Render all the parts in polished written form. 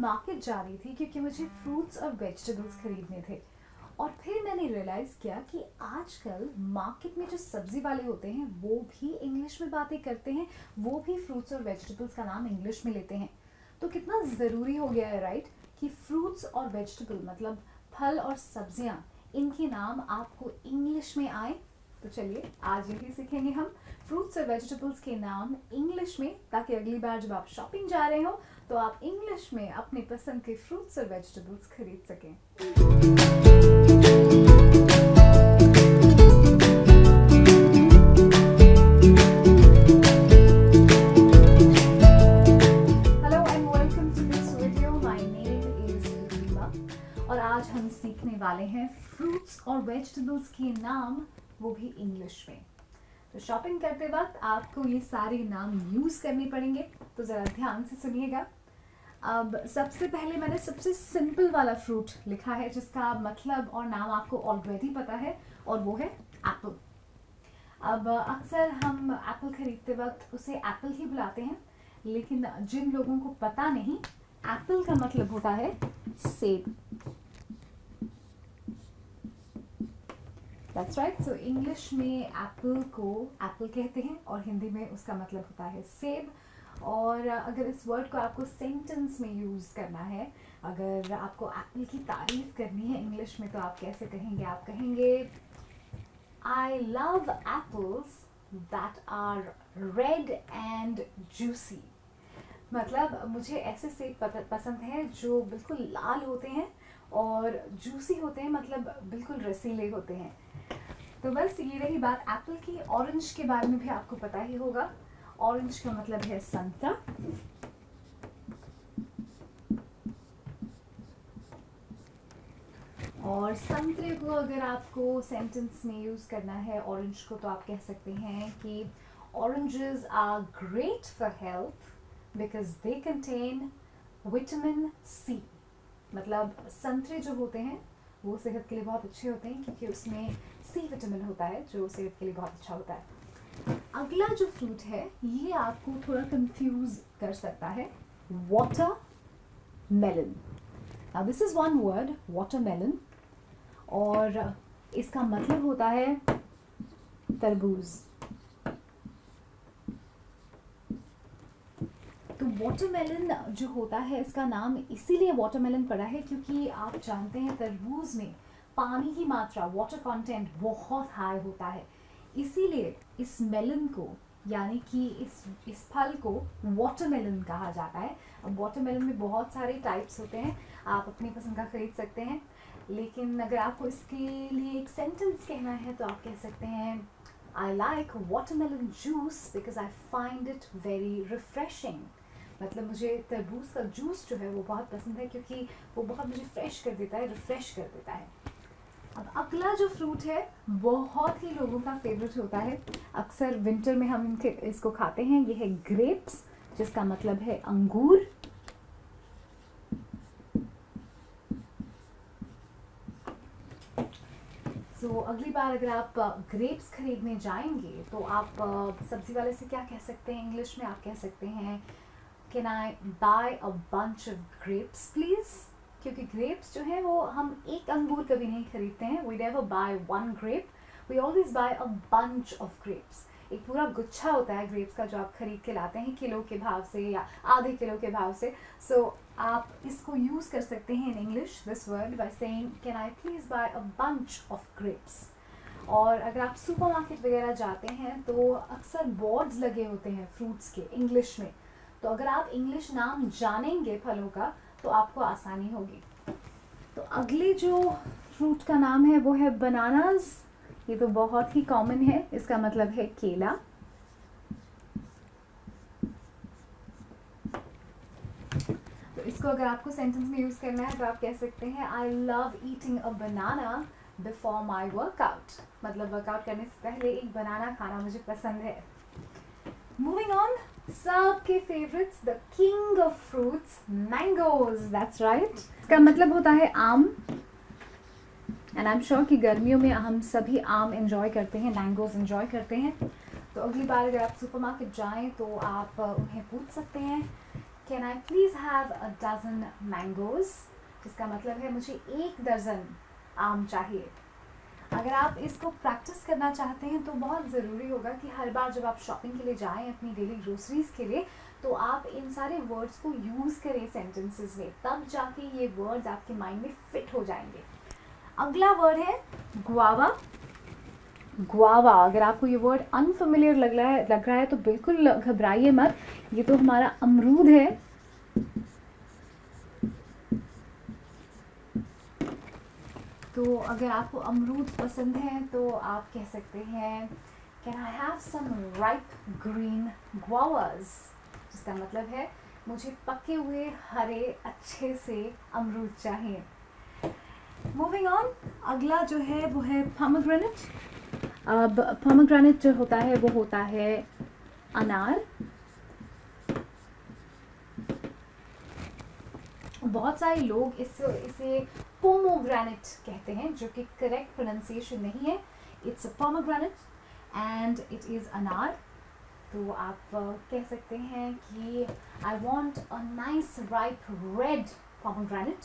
Market जा रही थी क्योंकि मुझे फ्रूट्स और वेजिटेबल्स खरीदने थे, और फिर मैंने रियलाइज़ किया कि आजकल मार्केट में जो सब्ज़ी वाले होते हैं वो भी इंग्लिश में बातें करते हैं, वो भी फ्रूट्स और वेजिटेबल्स का नाम इंग्लिश में लेते हैं। तो कितना ज़रूरी हो गया है, राइट, कि फ्रूट्स और वेजिटेबल मतलब फल और सब्जियां, इनके नाम आपको इंग्लिश में आए। तो चलिए आज यही सीखेंगे हम फ्रूट्स और वेजिटेबल्स के नाम इंग्लिश में, ताकि अगली बार जब आप शॉपिंग जा रहे हो तो आप इंग्लिश में अपने पसंद के फ्रूट्स और वेजिटेबल्स खरीद सकें। Hello and welcome to this video. My name is Reema और आज हम सीखने वाले हैं फ्रूट्स और वेजिटेबल्स के नाम, वो भी इंग्लिश में। तो शॉपिंग करते वक्त आपको ये सारे नाम यूज़ करने पड़ेंगे, तो ज़रा ध्यान से सुनिएगा। अब सबसे पहले मैंने सबसे सिंपल वाला फ्रूट लिखा है जिसका मतलब और नाम आपको ऑलरेडी पता है, और वो है एप्पल। अब अक्सर हम एप्पल खरीदते वक्त उसे एप्पल ही बुलाते हैं, लेकिन जिन लोगों को पता नहीं, एप्पल का मतलब होता है सेब। That's right. So इंग्लिश में एप्पल को एप्पल कहते हैं और हिंदी में उसका मतलब होता है सेब। और अगर इस वर्ड को आपको सेंटेंस में यूज़ करना है, अगर आपको एप्पल की तारीफ करनी है इंग्लिश में, तो आप कैसे कहेंगे? आप कहेंगे I love apples that are red and juicy. मतलब मुझे ऐसे सेब पसंद हैं जो बिल्कुल लाल होते हैं और जूसी होते हैं, मतलब बिल्कुल रसीले होते हैं। तो बस ये रही बात एप्पल की। ऑरेंज के बारे में भी आपको पता ही होगा। ऑरेंज का मतलब है संतरा। और संतरे को अगर आपको सेंटेंस में यूज करना है ऑरेंज को, तो आप कह सकते हैं कि oranges are great for health because they contain vitamin C. मतलब संतरे जो होते हैं वो सेहत के लिए बहुत अच्छे होते हैं क्योंकि उसमें सी विटामिन होता है जो सेहत के लिए बहुत अच्छा होता है। अगला जो फ्रूट है ये आपको थोड़ा कंफ्यूज कर सकता है, watermelon. Now this is one word, watermelon, और इसका मतलब होता है तरबूज। तो वाटरमेलन जो होता है, इसका नाम इसीलिए वाटरमेलन पड़ा है क्योंकि आप जानते हैं तरबूज में पानी की मात्रा, वाटर कंटेंट बहुत हाई होता है। इसीलिए इस मेलन को, यानी कि इस फल को वाटरमेलन कहा जाता है। अब वाटरमेलन में बहुत सारे टाइप्स होते हैं, आप अपनी पसंद का खरीद सकते हैं, लेकिन अगर आपको इसके लिए एक सेंटेंस कहना है तो आप कह सकते हैं I like watermelon juice because I find it very refreshing. मतलब मुझे तरबूज का जूस जो है वो बहुत पसंद है क्योंकि वो बहुत मुझे फ्रेश कर देता है, रिफ्रेश कर देता है। अब अगला जो फ्रूट है बहुत ही लोगों का फेवरेट होता है, अक्सर विंटर में हम इसको खाते हैं, ये है ग्रेप्स, जिसका मतलब है अंगूर। तो अगली बार अगर आप ग्रेप्स खरीदने जाएंगे तो आप सब्जी वाले से क्या कह सकते हैं इंग्लिश में? आप कह सकते हैं can I buy a bunch of grapes please, क्योंकि ग्रेप्स जो है वो हम एक अंगूर कभी नहीं खरीदते हैं, we never buy one grape, we always buy a bunch of grapes. एक पूरा गुच्छा होता है ग्रेप्स का जो आप खरीद के लाते हैं किलो के भाव से या आधे किलो के भाव से। सो आप इसको यूज कर सकते हैं in English this word by saying can I please buy a bunch of grapes. और अगर आप सुपरमार्केट वगैरह जाते हैं तो अक्सर बोर्ड्स लगे होते हैं फ्रूट्स के इंग्लिश में, तो अगर आप इंग्लिश नाम जानेंगे फलों का तो आपको आसानी होगी। तो अगले जो फ्रूट का नाम है वो है बनानास। ये तो बहुत ही कॉमन है, इसका मतलब है केला। तो इसको अगर आपको सेंटेंस में यूज करना है तो आप कह सकते हैं I love eating a banana before my workout. मतलब वर्कआउट करने से पहले एक बनाना खाना मुझे पसंद है। मूविंग ऑन, सबके favourites, the king of fruits, mangoes. That's right, इसका मतलब होता है आम। एंड आई एम श्योर कि गर्मियों में हम सभी आम एंजॉय करते हैं, मैंगोज एंजॉय करते हैं। तो अगली बार अगर आप सुपरमार्केट जाएं तो आप उन्हें पूछ सकते हैं can I please have a dozen mangoes, जिसका मतलब है मुझे 1 दर्जन आम चाहिए। अगर आप इसको प्रैक्टिस करना चाहते हैं तो बहुत ज़रूरी होगा कि हर बार जब आप शॉपिंग के लिए जाएं अपनी डेली ग्रोसरीज के लिए, तो आप इन सारे वर्ड्स को यूज़ करें सेंटेंसेस में, तब जाके ये वर्ड्स आपके माइंड में फिट हो जाएंगे। अगला वर्ड है गुआवा। गुआवा, अगर आपको ये वर्ड अनफेमिलियर लग रहा है तो बिल्कुल घबराइए मत, ये तो हमारा अमरूद है। तो अगर आपको अमरूद पसंद है तो आप कह सकते हैं can I have some ripe green guavas, जिसका मतलब है मुझे पके हुए हरे अच्छे से अमरूद चाहिए। मूविंग ऑन, अगला जो है वो है पोमेग्रेनेट। अब पोमेग्रेनेट जो होता है वो होता है अनार। बहुत सारे लोग इसे पोमोग्रेनेट कहते हैं, जो कि करेक्ट प्रोनाउंसिएशन नहीं है। It's a pomegranate and it is अनार। तो आप कह सकते हैं कि I want a nice ripe red pomegranate.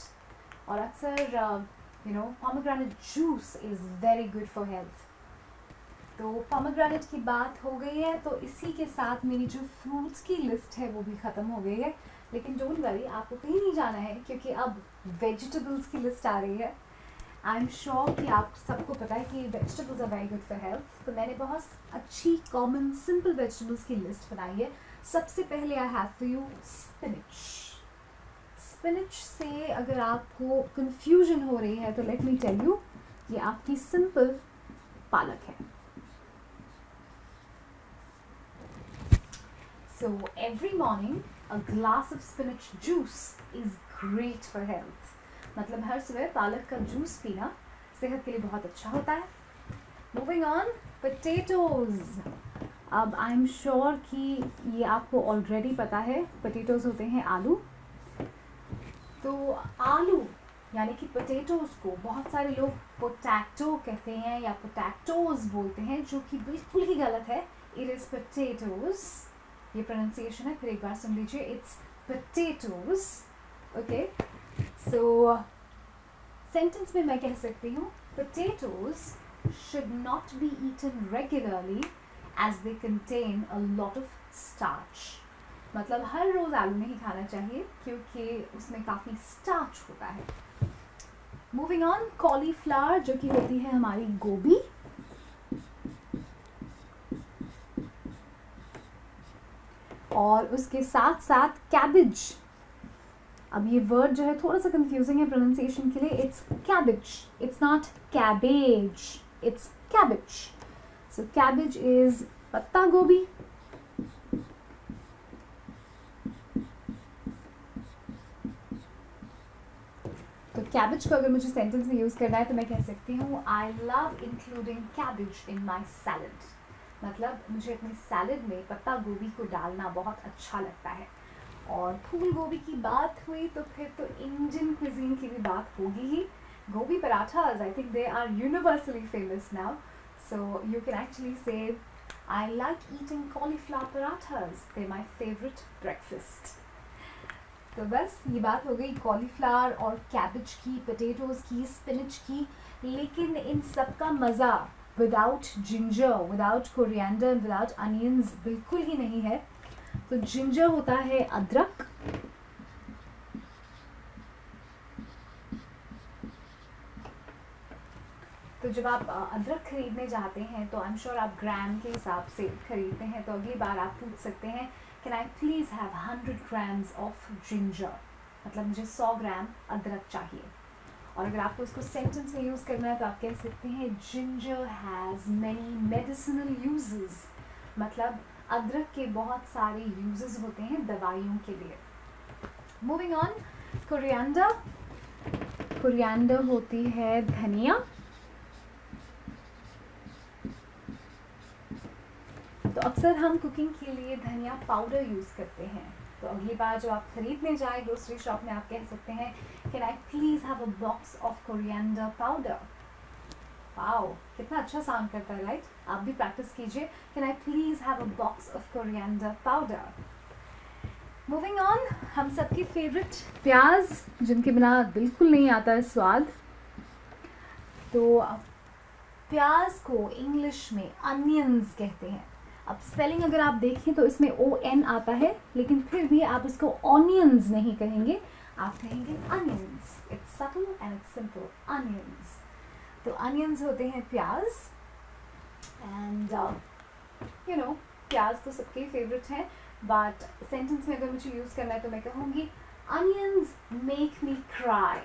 और अक्सर pomegranate juice is very good for health. तो पोमोग्रेनेट की बात हो गई है, तो इसी के साथ मेरी जो फ्रूट्स की लिस्ट है वो भी ख़त्म हो गई है। लेकिन डोंट वरी, आपको कहीं नहीं जाना है, क्योंकि अब वेजिटेबल्स की लिस्ट आ रही है। आई एम श्योर कि आप सबको पता है कि vegetables are very good for health. तो मैंने बहुत अच्छी कॉमन सिंपल वेजिटेबल्स की लिस्ट बनाई है। सबसे पहले I have for you spinach. Spinach से अगर आपको कंफ्यूजन हो रही है तो लेट मी टेल यू, ये आपकी सिंपल पालक है। So every morning a glass of spinach juice is great for health. मतलब हर सुबह पालक का जूस पीना सेहत के लिए बहुत अच्छा होता है। Moving on, potatoes. अब आई एम श्योर कि ये आपको ऑलरेडी पता है, पोटैटोज होते हैं आलू। तो आलू यानी कि पोटैटोज को बहुत सारे लोग पोटैटो कहते हैं या पोटैटोज बोलते हैं, जो कि बिल्कुल ही गलत है। इट इज़ पोटैटोज, ये प्रोनाउंसिएशन है, फिर एक बार सुन लीजिए, it's potatoes. Okay, so sentence में मैं कह सकती हूँ potatoes should not be eaten regularly as they contain a lot of starch. मतलब हर रोज आलू नहीं खाना चाहिए क्योंकि उसमें काफ़ी स्टार्च होता है। मूविंग ऑन, कॉलीफ्लावर जो कि होती है हमारी गोभी। और उसके साथ साथ कैबिज। अब ये वर्ड जो है थोड़ा सा कंफ्यूजिंग है प्रोनाउंसिएशन के लिए। It's cabbage, it's not cabbage, it's cabbage. So cabbage is पत्ता गोभी। तो कैबिज को अगर मुझे सेंटेंस में यूज करना है तो मैं कह सकती हूँ I love including cabbage in my salad. मतलब मुझे अपने सैलड में पत्ता गोभी को डालना बहुत अच्छा लगता है। और फूल गोभी की बात हुई तो फिर तो इंडियन क्विजीन की भी बात होगी ही। Gobhi parathas, I think they are universally famous now, so you can actually say I like eating cauliflower parathas, they my favourite breakfast. तो बस ये बात हो गई कॉलीफ्लावर और कैबेज की, पोटैटोज की, स्पिनच की। लेकिन इन सब का मज़ा without ginger, without coriander, without onions बिल्कुल ही नहीं है। तो जिंजर होता है अदरक। तो जब आप अदरक खरीदने जाते हैं तो आई एम श्योर आप ग्राम के हिसाब से खरीदते हैं। तो अगली बार आप पूछ सकते हैं can I please have 100 grams of ginger, मतलब मुझे 100 ग्राम अदरक चाहिए। और अगर आपको इसको सेंटेंस में यूज़ करना है तो आप कह सकते हैं ginger has many medicinal uses. मतलब अदरक के बहुत सारे यूजेस होते हैं दवाइयों के लिए। Moving on, coriander. कोरिएंडर होती है धनिया। तो अक्सर हम कुकिंग के लिए धनिया पाउडर यूज़ करते हैं। तो अगली बार जब आप खरीदने जाए ग्रोसरी शॉप में आप कह सकते हैं can I please have a box of coriander powder. Wow, कितना अच्छा साउंड करता है, राइट? आप भी प्रैक्टिस कीजिए, can I please have a box of coriander powder. Moving on, हम सबकी फेवरेट प्याज, जिनके बिना बिल्कुल नहीं आता है स्वाद। तो प्याज को इंग्लिश में अनियंस कहते हैं। अब स्पेलिंग अगर आप देखें तो इसमें ON आता है, लेकिन फिर भी आप इसको ऑनियंस नहीं कहेंगे, आप कहेंगे onions. It's subtle and it's simple, onions. तो अनियंस होते हैं प्याज। एंड यू नो, प्याज तो सबके फेवरेट हैं, बट सेंटेंस में अगर मुझे यूज़ करना है तो मैं कहूँगी onions make me cry.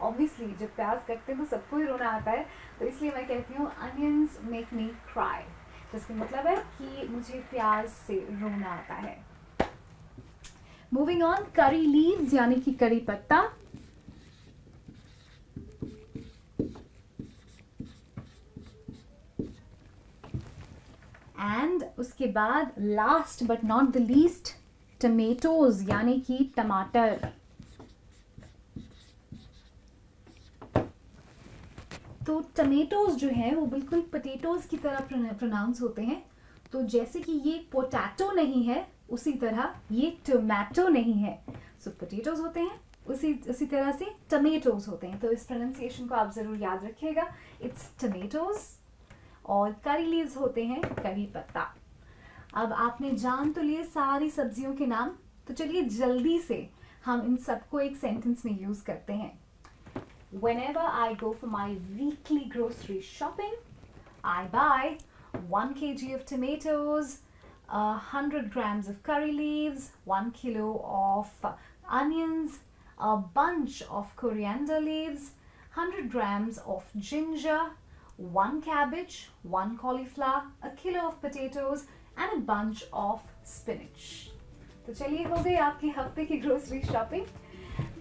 Obviously जब प्याज कटते हैं तो सबको ही रोना आता है, तो इसलिए मैं कहती हूँ अनियंस मेक मी क्राई। तो इसका मतलब है कि मुझे प्याज से रोना आता है। मूविंग ऑन, करी लीव्स यानी कि करी पत्ता। एंड उसके बाद last but not the least, tomatoes यानी कि टमाटर। तो टमेटोज जो है वो बिल्कुल पोटैटोज की तरह प्रोनाउंस होते हैं। तो जैसे कि ये पोटैटो नहीं है, उसी तरह ये टोमेटो नहीं है। सो पोटैटोज होते हैं, उसी तरह से टमेटोज होते हैं। तो इस प्रोनाउंसिएशन को आप ज़रूर याद रखिएगा, इट्स टमेटोज। और करी लीव्स होते हैं करी पत्ता। अब आपने जान तो लिए सारी सब्जियों के नाम, तो चलिए जल्दी से हम इन सबको एक सेंटेंस में यूज़ करते हैं। Whenever I go for my weekly grocery shopping, I buy 1 kg of tomatoes, 100 grams of curry leaves, 1 kilo of onions, a bunch of coriander leaves, 100 grams of ginger, 1 cabbage, 1 cauliflower, a kilo of potatoes and a bunch of spinach. तो चलिए हो गई आपकी हफ्ते की grocery shopping.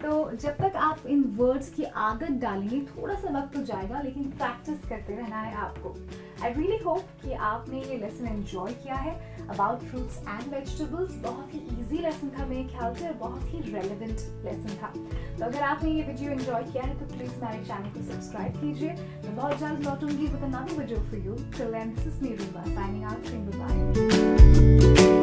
तो जब तक आप इन वर्ड्स की आदत डालेंगे, थोड़ा सा वक्त तो जाएगा, लेकिन प्रैक्टिस करते रहना है आपको। आई रियली होप कि आपने ये लेसन एंजॉय किया है अबाउट फ्रूट्स एंड वेजिटेबल्स। बहुत ही इजी लेसन था मेरे ख्याल से, और बहुत ही रेलेवेंट लेसन था। तो अगर आपने ये वीडियो एंजॉय किया है तो प्लीज़ हमारे चैनल को सब्सक्राइब कीजिए। मैं बहुत जल्द लौटूंगी with another video for you. Till then, this is me Ruba signing out, saying good bye.